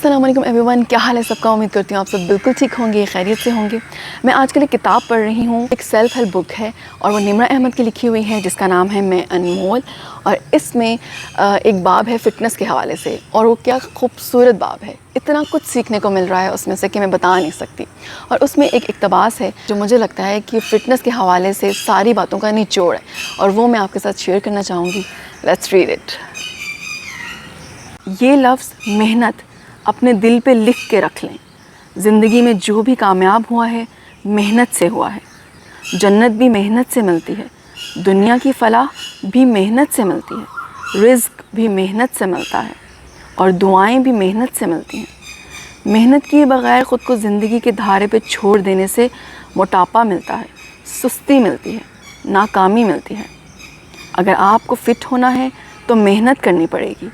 अस्सलाम वालेकुम एवरीवन, क्या हाल है सबका। उम्मीद करती हूँ आप सब बिल्कुल ठीक होंगे, खैरियत से होंगे। मैं आजकल एक किताब पढ़ रही हूँ, एक सेल्फ हेल्प बुक है और वो निम्रा अहमद की लिखी हुई है जिसका नाम है मैं अनमोल। और इसमें एक बाब है फ़िटनेस के हवाले से और वो क्या खूबसूरत बाब है। इतना कुछ सीखने को मिल रहा है उसमें से कि मैं बता नहीं सकती। और उसमें एक इक़्तिबास है जो मुझे लगता है कि फ़िटनेस के हवाले से सारी बातों का निचोड़ है और वो मैं आपके साथ शेयर करना चाहूँगी। Let's read it. ये लफ्ज़ मेहनत अपने दिल पे लिख के रख लें। ज़िंदगी में जो भी कामयाब हुआ है मेहनत से हुआ है। जन्नत भी मेहनत से मिलती है, दुनिया की फलाह भी मेहनत से मिलती है, रिज़्क़ भी मेहनत से मिलता है और दुआएं भी मेहनत से मिलती हैं। मेहनत किए बग़ैर ख़ुद को ज़िंदगी के धारे पे छोड़ देने से मोटापा मिलता है, सुस्ती मिलती है, नाकामी मिलती है। अगर आपको फ़िट होना है तो मेहनत करनी पड़ेगी।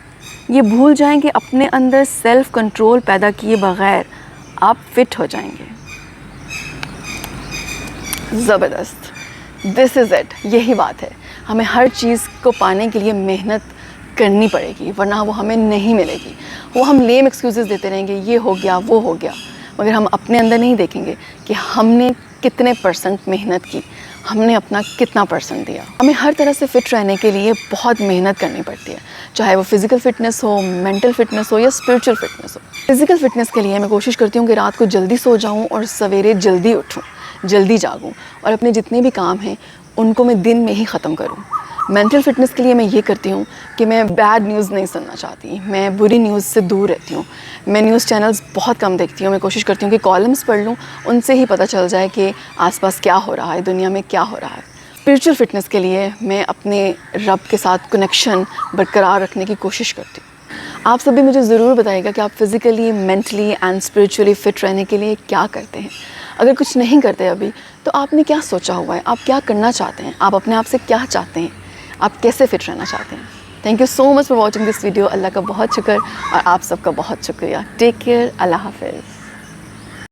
ये भूल जाएं कि अपने अंदर सेल्फ़ कंट्रोल पैदा किए बग़ैर आप फ़िट हो जाएंगे। ज़बरदस्त, दिस इज़ इट, यही बात है। हमें हर चीज़ को पाने के लिए मेहनत करनी पड़ेगी वरना वो हमें नहीं मिलेगी। वो हम लेम एक्सक्यूज़ देते रहेंगे, ये हो गया वो हो गया, मगर हम अपने अंदर नहीं देखेंगे कि हमने कितने % मेहनत की, हमने अपना कितना % दिया। हमें हर तरह से फ़िट रहने के लिए बहुत मेहनत करनी पड़ती है, चाहे वो फ़िज़िकल फ़िटनेस हो, मेंटल फ़िटनेस हो या स्पिरिचुअल फ़िटनेस हो। फ़िज़िकल फ़िटनेस के लिए मैं कोशिश करती हूँ कि रात को जल्दी सो जाऊँ और सवेरे जल्दी उठूँ, जल्दी जागूँ और अपने जितने भी काम हैं उनको मैं दिन में ही ख़त्म करूँ। मेंटल फ़िटनेस के लिए मैं ये करती हूँ कि मैं बैड न्यूज़ नहीं सुनना चाहती, मैं बुरी न्यूज़ से दूर रहती हूँ। मैं न्यूज़ चैनल्स बहुत कम देखती हूँ। मैं कोशिश करती हूँ कि कॉलम्स पढ़ लूँ, उनसे ही पता चल जाए कि आसपास क्या हो रहा है, दुनिया में क्या हो रहा है। स्पिरिचुअल फ़िटनेस के लिए मैं अपने रब के साथ कनेक्शन बरकरार रखने की कोशिश करती हूँ। आप सब भी मुझे ज़रूर बताइएगा कि आप physically, mentally and spiritually fit रहने के लिए क्या करते हैं। अगर कुछ नहीं करते अभी तो आपने क्या सोचा हुआ है, आप क्या करना चाहते हैं, आप अपने आप से क्या चाहते हैं, आप कैसे फ़िट रहना चाहते हैं। Thank you so much for watching this video. Allah का बहुत शुक्र और आप सबका बहुत शुक्रिया। टेक केयर, अल्लाह हाफ़िज़।